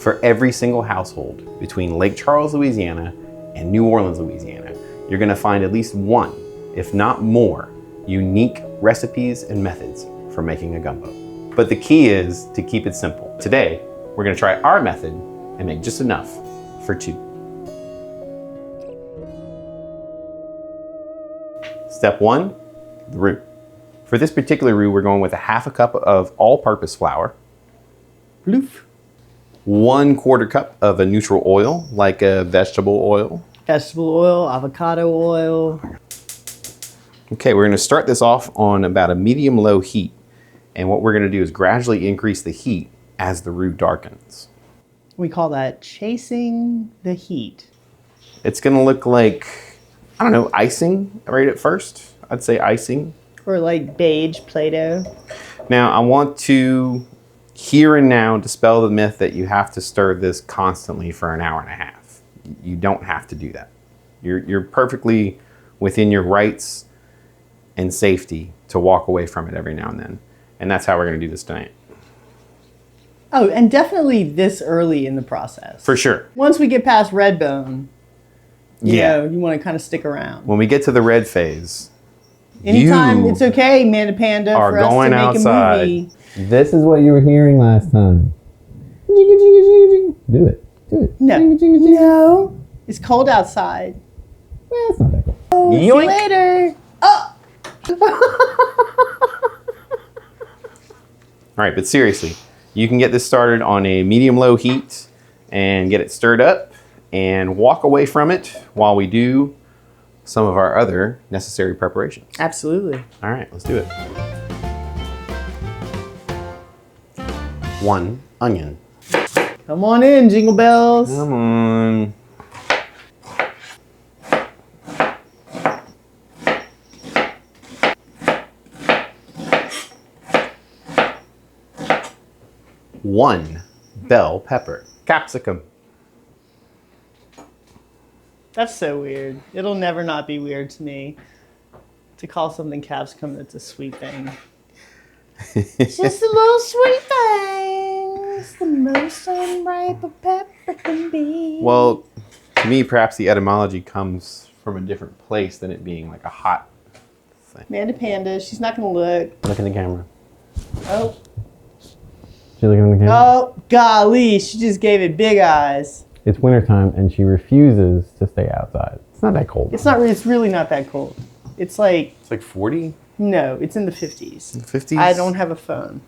For every single household between Lake Charles, Louisiana and New Orleans, Louisiana, you're gonna find at least one, if not more, unique recipes and methods for making a gumbo. But the key is to keep it simple. Today, we're gonna try our method and make just enough for two. Step one, the roux. For this particular roux, we're going with a 1/2 cup of all-purpose flour, 1/4 cup of a neutral oil, like a vegetable oil. Vegetable oil, avocado oil. Okay, we're gonna start this off on about a medium-low heat. And what we're gonna do is gradually increase the heat as the roux darkens. We call that chasing the heat. It's gonna look like, I don't know, icing right at first. I'd say icing. Or like beige Play-Doh. Now, I want to here and now dispel the myth that you have to stir this constantly for an hour and a half. You don't have to do that. You're perfectly within your rights and safety to walk away from it every now and then. And that's how we're gonna do this tonight. Oh, and definitely this early in the process. For sure. Once we get past red bone, you know, you want to kind of stick around. When we get to the red phase, anytime it's okay, Amanda Panda, for us to make outside. a movie. This is what you were hearing last time. Do it. Do it. No. No. It's cold outside. Well, it's not that cold. Oh, see you later. Oh. All right, but seriously, you can get this started on a medium-low heat and get it stirred up and walk away from it while we do some of our other necessary preparations. Absolutely. All right, let's do it. 1 onion. Come on in, Jingle Bells. Come on. One bell pepper. Capsicum. That's so weird. It'll never not be weird to me to call something capsicum that's a sweet thing. It's just a little sweet thing. It's the most unripe a pepper can be. Well, to me, perhaps the etymology comes from a different place than it being like a hot thing. Amanda Panda, she's not going to look. Look in the camera. Oh. She looking in the camera? Oh, golly. She just gave it big eyes. It's wintertime and she refuses to stay outside. It's not that cold. It's really not that cold. It's like 40? No, it's in the 50s. The 50s? I don't have a phone.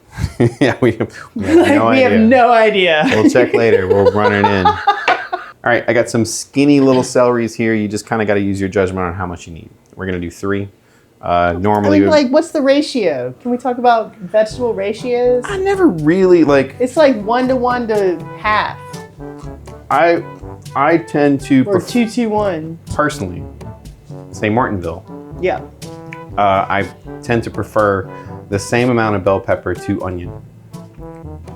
Yeah, we have no idea. We have no idea. We'll check later. We'll run it in. All right, I got some skinny little celeries here. You just kind of got to use your judgment on how much you need. We're going to do 3. Normally, like, what's the ratio? Can we talk about vegetable ratios? I never really It's like 1:1 to half. I tend to or 2:1. Personally, say Martinville. Yeah. I tend to prefer the same amount of bell pepper to onion.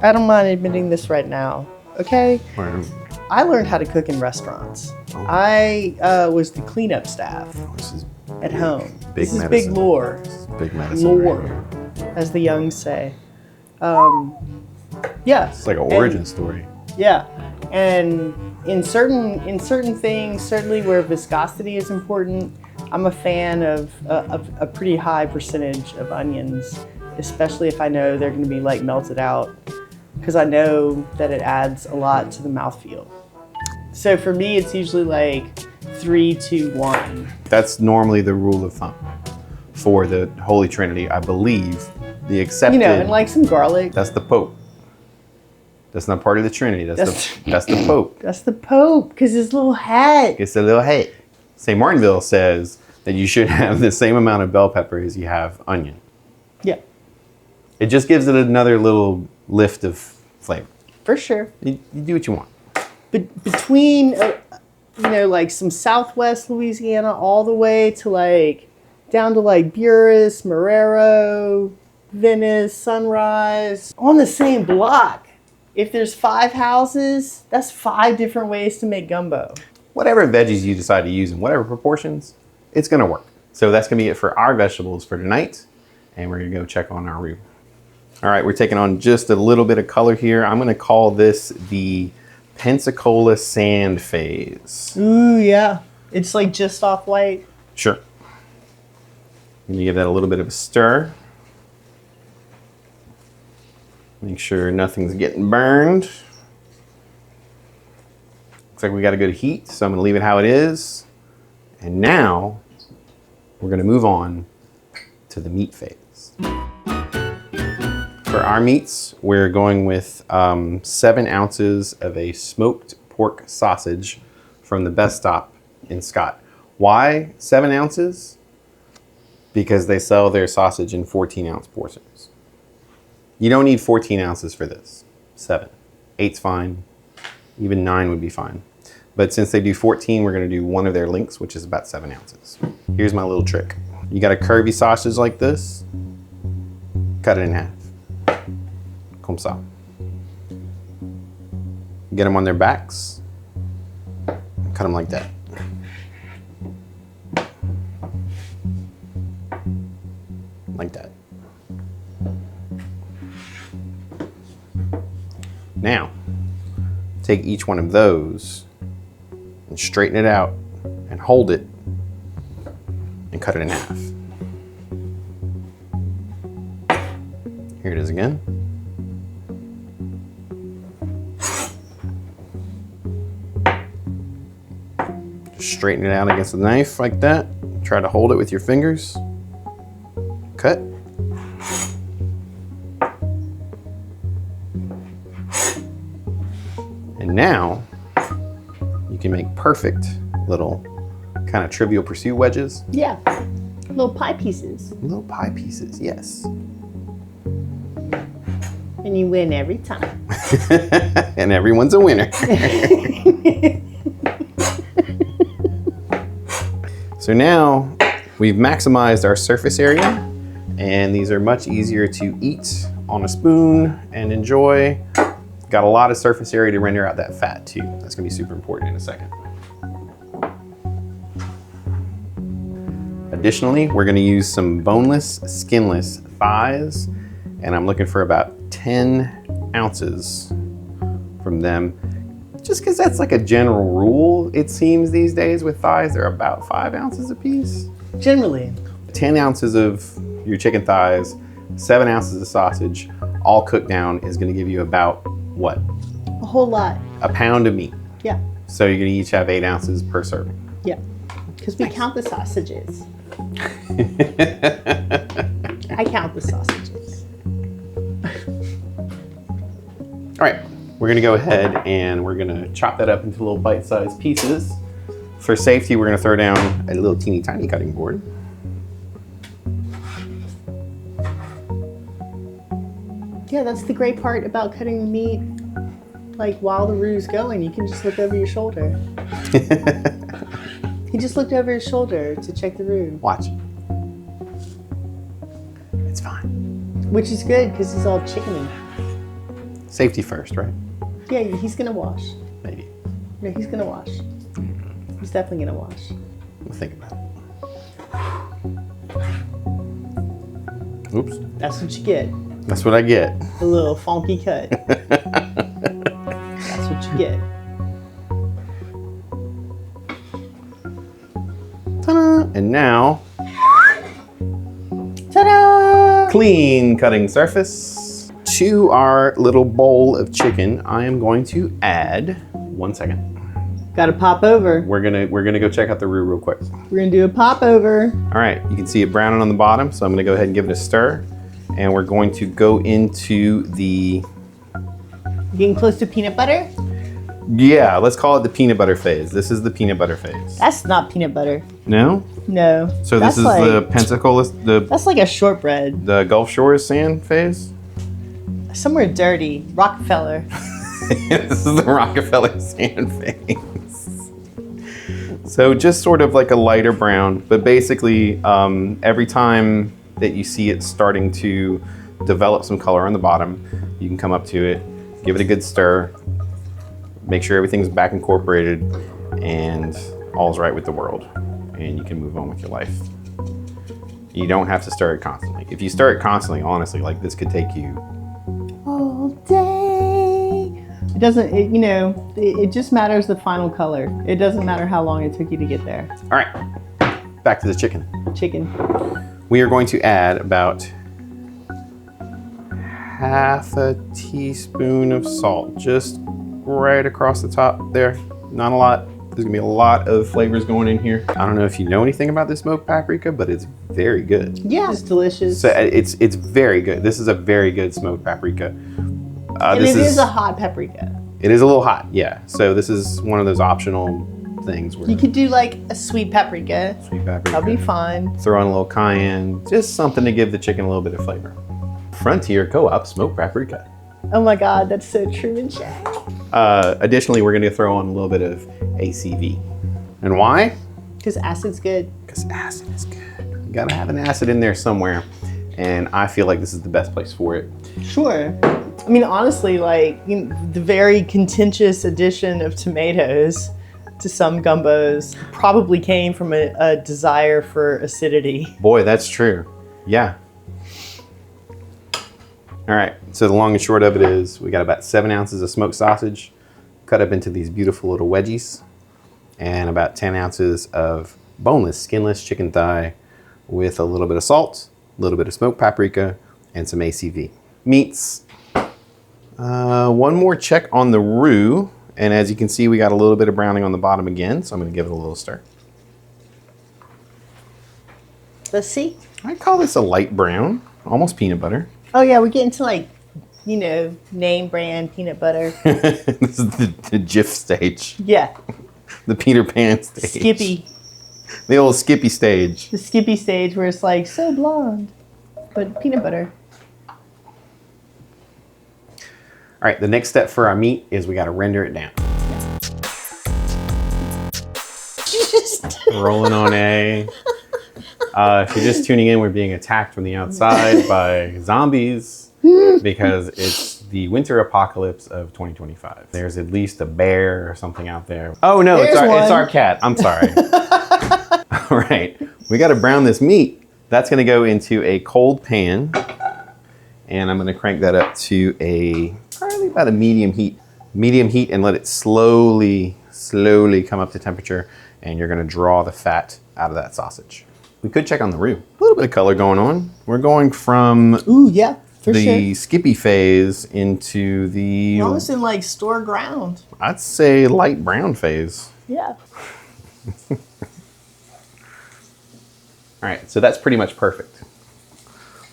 I don't mind admitting this right now. Okay. Or, I learned how to cook in restaurants. Oh. I was the cleanup staff this is at home. big This is medicine. big lore. This is big medicine. Lore, Right here. as the young say. Yeah. It's like an origin story. Yeah, and in certain things, certainly where viscosity is important, I'm a fan of a pretty high percentage of onions, especially if I know they're going to be like melted out, because I know that it adds a lot to the mouthfeel. So for me, it's usually like 3-1. That's normally the rule of thumb for the Holy Trinity, I believe. The accepted. And like some garlic. That's the Pope. That's not part of the Trinity. That's the Pope. That's the Pope, because his little hat. It's a little hat. St. Martinville says that you should have the same amount of bell pepper as you have onion. Yeah. It just gives it another little lift of flavor. For sure. You do what you want. But between, like some Southwest Louisiana all the way to down to Buras, Marrero, Venice, Sunrise, on the same block. If there's 5 houses, that's 5 different ways to make gumbo. Whatever veggies you decide to use in whatever proportions, it's gonna work. So that's gonna be it for our vegetables for tonight. And we're gonna go check on our roux. All right, we're taking on just a little bit of color here. I'm gonna call this the Pensacola sand phase. Ooh, yeah. It's like just off white. Sure. I'm gonna give that a little bit of a stir. Make sure nothing's getting burned. Looks like we got a good heat, so I'm gonna leave it how it is. And now we're gonna move on to the meat phase. For our meats, we're going with 7 ounces of a smoked pork sausage from the Best Stop in Scott. Why 7 ounces? Because they sell their sausage in 14-ounce portions. You don't need 14 ounces for this. 7. 8's fine. Even 9 would be fine. But since they do 14, we're gonna do one of their links, which is about 7 ounces. Here's my little trick. You got a curvy sausage like this, cut it in half. Comme ça. Get them on their backs, cut them like that. Like that. Now, take each one of those and straighten it out and hold it and cut it in half. Here it is again. Just straighten it out against the knife like that. Try to hold it with your fingers. Cut. And now you can make perfect little kind of Trivial Pursuit wedges. Yeah. Little pie pieces. Little pie pieces, yes. And you win every time. And everyone's a winner. So now we've maximized our surface area, and these are much easier to eat on a spoon and enjoy. Got a lot of surface area to render out that fat too. That's gonna be super important in a second. Additionally, we're gonna use some boneless, skinless thighs, and I'm looking for about 10 ounces from them. Just because that's like a general rule, it seems these days with thighs, they're about 5 ounces a piece. Generally. 10 ounces of your chicken thighs, 7 ounces of sausage, all cooked down is gonna give you about what? A whole lot. A pound of meat. Yeah. So you're gonna each have 8 ounces per serving. Yeah. Because we count the sausages. I count the sausages. All right, we're gonna go ahead and we're gonna chop that up into little bite-sized pieces. For safety, we're gonna throw down a little teeny tiny cutting board. Yeah, that's the great part about cutting the meat. Like while the roux is going, you can just look over your shoulder. He just looked over his shoulder to check the roux. Watch. It's fine. Which is good because he's all chickeny. Safety first, right? Yeah, he's gonna wash. Maybe. No, he's gonna wash. He's definitely gonna wash. We'll think about it. Oops. That's what you get. That's what I get. A little funky cut. That's what you get. Ta-da! And now, Ta-da! clean cutting surface. To our little bowl of chicken, I am going to add, 1 second. Gotta pop over. We're gonna go check out the roux real quick. We're gonna do a pop over. All right, you can see it browning on the bottom, so I'm gonna go ahead and give it a stir. And we're going to go into the... Getting close to peanut butter? Yeah, let's call it the peanut butter phase. This is the peanut butter phase. That's not peanut butter. No? No. So this is the Pensacola, That's like a shortbread. the Gulf Shores sand phase? Somewhere dirty. Rockefeller. This is the Rockefeller sand phase. So just sort of like a lighter brown, but basically every time that you see it starting to develop some color on the bottom, you can come up to it, give it a good stir, make sure everything's back incorporated and all's right with the world, and you can move on with your life. You don't have to stir it constantly. If you stir it constantly, honestly, like this could take you all day. doesn't, you know, it just matters the final color. It doesn't matter how long it took you to get there. All right, back to the chicken. Chicken. We are going to add about half a teaspoon of salt, just right across the top there. Not a lot. There's gonna be a lot of flavors going in here. I don't know if you know anything about this smoked paprika, but it's very good. Yeah, it's delicious. So it's very good. This is a very good smoked paprika. And it is a hot paprika. It is a little hot, yeah. So this is one of those optional things where you could do like a sweet paprika. Sweet paprika. That'll be fun. Throw in a little cayenne, just something to give the chicken a little bit of flavor. Frontier Co-op smoked paprika. Oh my God, that's so true and Jack. Additionally, we're gonna throw on a little bit of ACV. And why? Because acid's good. Because acid is good. You gotta have an acid in there somewhere. And I feel like this is the best place for it. Sure. I mean, honestly, like the very contentious addition of tomatoes to some gumbos probably came from a desire for acidity. Boy, that's true. Yeah. All right, so the long and short of it is we got about 7 ounces of smoked sausage cut up into these beautiful little wedgies, and about 10 ounces of boneless, skinless chicken thigh with a little bit of salt, a little bit of smoked paprika, and some ACV. Meats. One more check on the roux, and as you can see, we got a little bit of browning on the bottom again, so I'm gonna give it a little stir. Let's see. I call this a light brown, almost peanut butter. Oh yeah, we're getting to like, you know, name brand peanut butter. This is the Jif stage. Yeah. The Peter Pan stage. Skippy. The old Skippy stage. The Skippy stage where it's like so blonde, but peanut butter. All right, the next step for our meat is we gotta render it down. Rolling on A. If you're just tuning in, we're being attacked from the outside by zombies because it's the winter apocalypse of 2025. There's at least a bear or something out there. Oh no, it's our cat. I'm sorry. All right, we got to brown this meat. That's going to go into a cold pan, and I'm going to crank that up to probably about a medium heat. Medium heat, and let it slowly come up to temperature, and you're going to draw the fat out of that sausage. We could check on the roux. A little bit of color going on. We're going from the Skippy phase into the... Almost in like store ground. I'd say light brown phase. Yeah. All right, so that's pretty much perfect.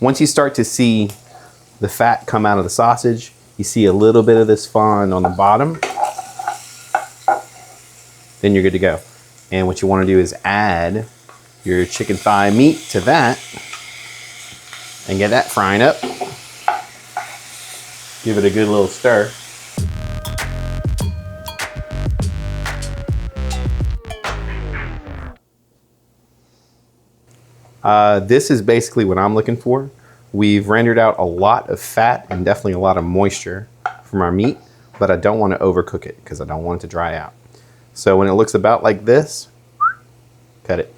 Once you start to see the fat come out of the sausage, you see a little bit of this fond on the bottom, then you're good to go. And what you want to do is add your chicken thigh meat to that and get that frying up. Give it a good little stir. This is basically what I'm looking for. We've rendered out a lot of fat and definitely a lot of moisture from our meat, but I don't want to overcook it because I don't want it to dry out. So when it looks about like this, cut it.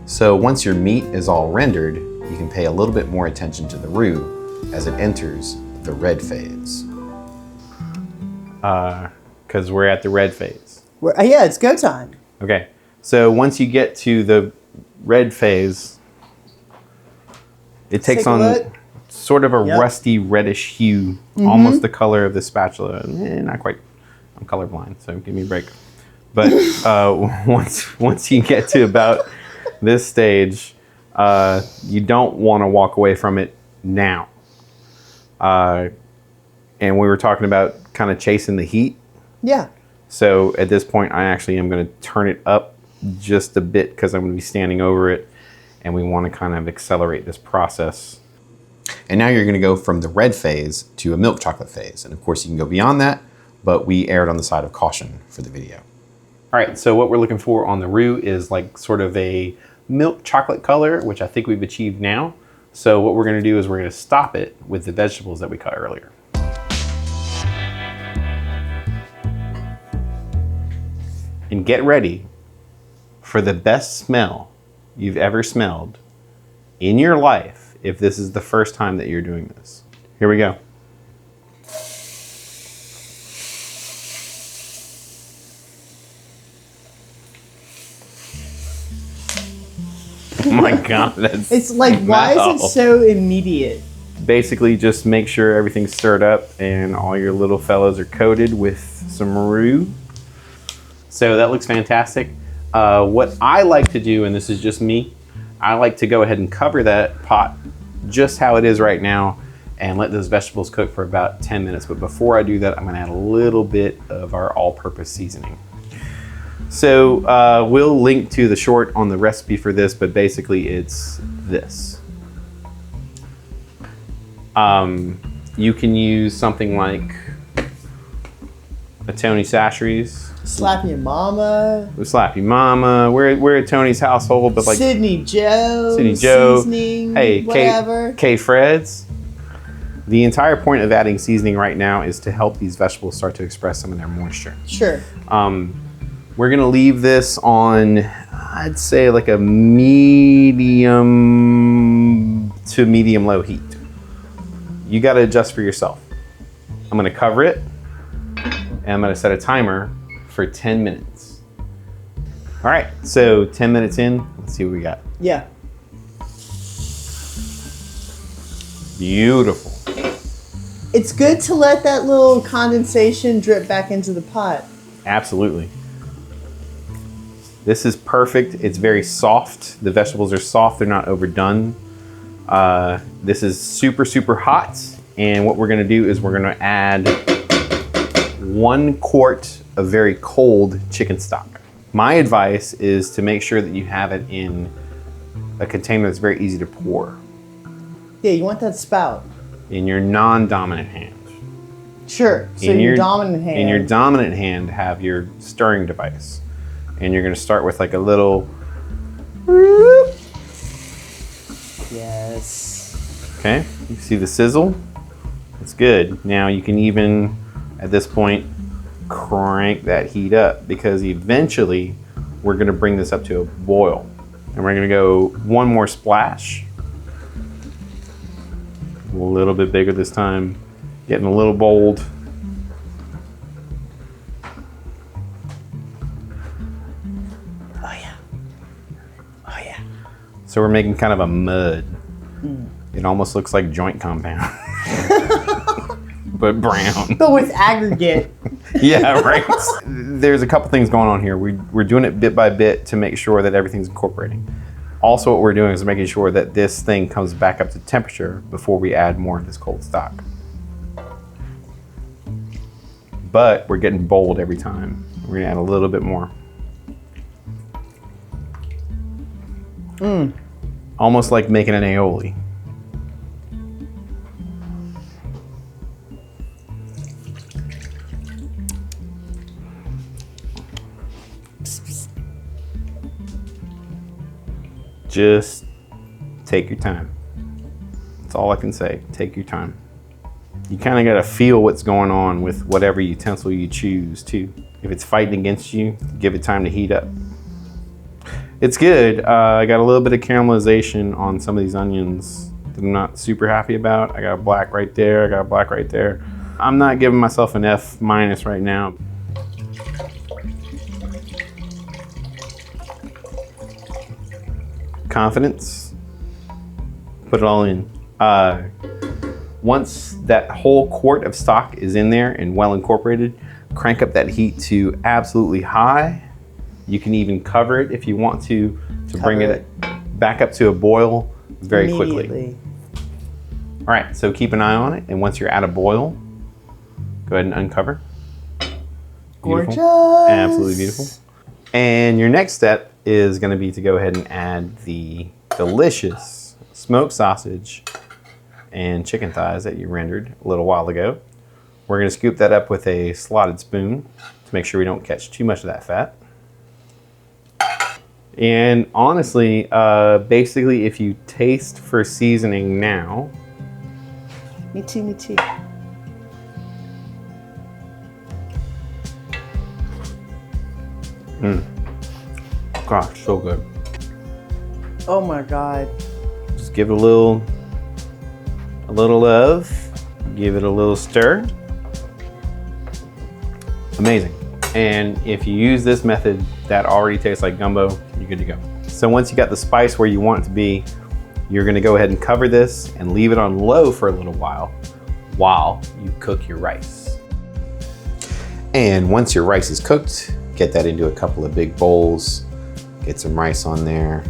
So once your meat is all rendered, you can pay a little bit more attention to the roux as it enters the red phase. Because we're at the red phase. Yeah, it's go time. Okay, so once you get to the red phase, it takes on sort of a rusty reddish hue, almost the color of the spatula. Not quite, I'm colorblind, so give me a break. But once you get to about this stage, you don't want to walk away from it now. And we were talking about kind of chasing the heat. Yeah. So at this point, I actually am going to turn it up just a bit because I'm going to be standing over it, and we want to kind of accelerate this process. And now you're going to go from the red phase to a milk chocolate phase. And of course, you can go beyond that, but we erred on the side of caution for the video. All right, so what we're looking for on the roux is like sort of a milk chocolate color, which I think we've achieved now. So what we're going to do is we're going to stop it with the vegetables that we cut earlier. And get ready for the best smell you've ever smelled in your life if this is the first time that you're doing this. Here we go. Oh my God, that's It's like, why wow. is it so immediate? Basically, just make sure everything's stirred up and all your little fellows are coated with some roux. So that looks fantastic. What I like to do, and this is just me, I like to go ahead and cover that pot just how it is right now and let those vegetables cook for about 10 minutes. But before I do that, I'm gonna add a little bit of our all-purpose seasoning. So we'll link to the short on the recipe for this, but basically it's this. You can use something like a Tony Chachere's. Slap your mama. Slap your mama. We're at Tony's household, but like Sydney Joe. Seasoning, hey, whatever. K Fred's. The entire point of adding seasoning right now is to help these vegetables start to express some of their moisture. Sure. We're gonna leave this on, I'd say like a medium to medium low heat. You gotta adjust for yourself. I'm gonna cover it and I'm gonna set a timer for 10 minutes. All right, so 10 minutes in, let's see what we got. Yeah. Beautiful. It's good to let that little condensation drip back into the pot. Absolutely. This is perfect. It's very soft. The vegetables are soft, they're not overdone. This is super, super hot. And what we're gonna do is we're gonna add 1 quart of very cold chicken stock. My advice is to make sure that you have it in a container that's very easy to pour. Yeah, you want that spout. In your non-dominant hand. Sure, so In your dominant hand. In your dominant hand, have your stirring device. And you're gonna start with like a little. Yes. Okay, you see the sizzle? It's good. Now you can even, at this point, crank that heat up because eventually we're gonna bring this up to a boil. And we're gonna go 1 more splash. A little bit bigger this time, getting a little bold. Oh yeah. Oh yeah. So we're making kind of a mud. It almost looks like joint compound, but brown. But with aggregate. Yeah, right. There's a couple things going on here. We're doing it bit by bit to make sure that everything's incorporating. Also, what we're doing is making sure that this thing comes back up to temperature before we add more of this cold stock. But we're getting bold every time. We're gonna add a little bit more. Almost like making an aioli. Just take your time. That's all I can say. Take your time. You kind of got to feel what's going on with whatever utensil you choose too. If it's fighting against you, give it time to heat up. It's good. I got a little bit of caramelization on some of these onions that I'm not super happy about. I got a black right there. I got a black right there. I'm not giving myself an F- right now. Confidence, put it all in. Once that whole quart of stock is in there and well incorporated, crank up that heat to absolutely high. You can even cover it if you want to bring it back up to a boil very quickly. All right, so keep an eye on it, and once you're at a boil, go ahead and uncover. Beautiful. Gorgeous. Absolutely beautiful. And your next step is going to be to go ahead and add the delicious smoked sausage and chicken thighs that you rendered a little while ago. We're going to scoop that up with a slotted spoon to make sure we don't catch too much of that fat. And honestly, basically, if you taste for seasoning now. Me too, me too. Gosh, so good. Oh my God. Just give it a little love. Give it a little stir. Amazing. And if you use this method that already tastes like gumbo, you're good to go. So once you got the spice where you want it to be, you're gonna go ahead and cover this and leave it on low for a little while you cook your rice. And once your rice is cooked, get that into a couple of big bowls, get some rice on there,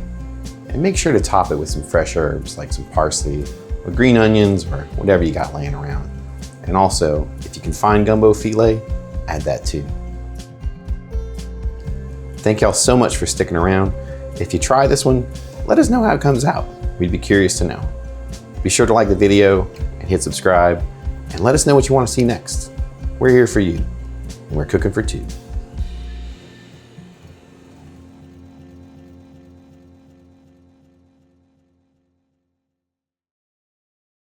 and make sure to top it with some fresh herbs like some parsley or green onions or whatever you got laying around. And also, if you can find gumbo filé, add that too. Thank y'all so much for sticking around. If you try this one, let us know how it comes out. We'd be curious to know. Be sure to like the video and hit subscribe, and let us know what you want to see next. We're here for you, and we're cooking for two.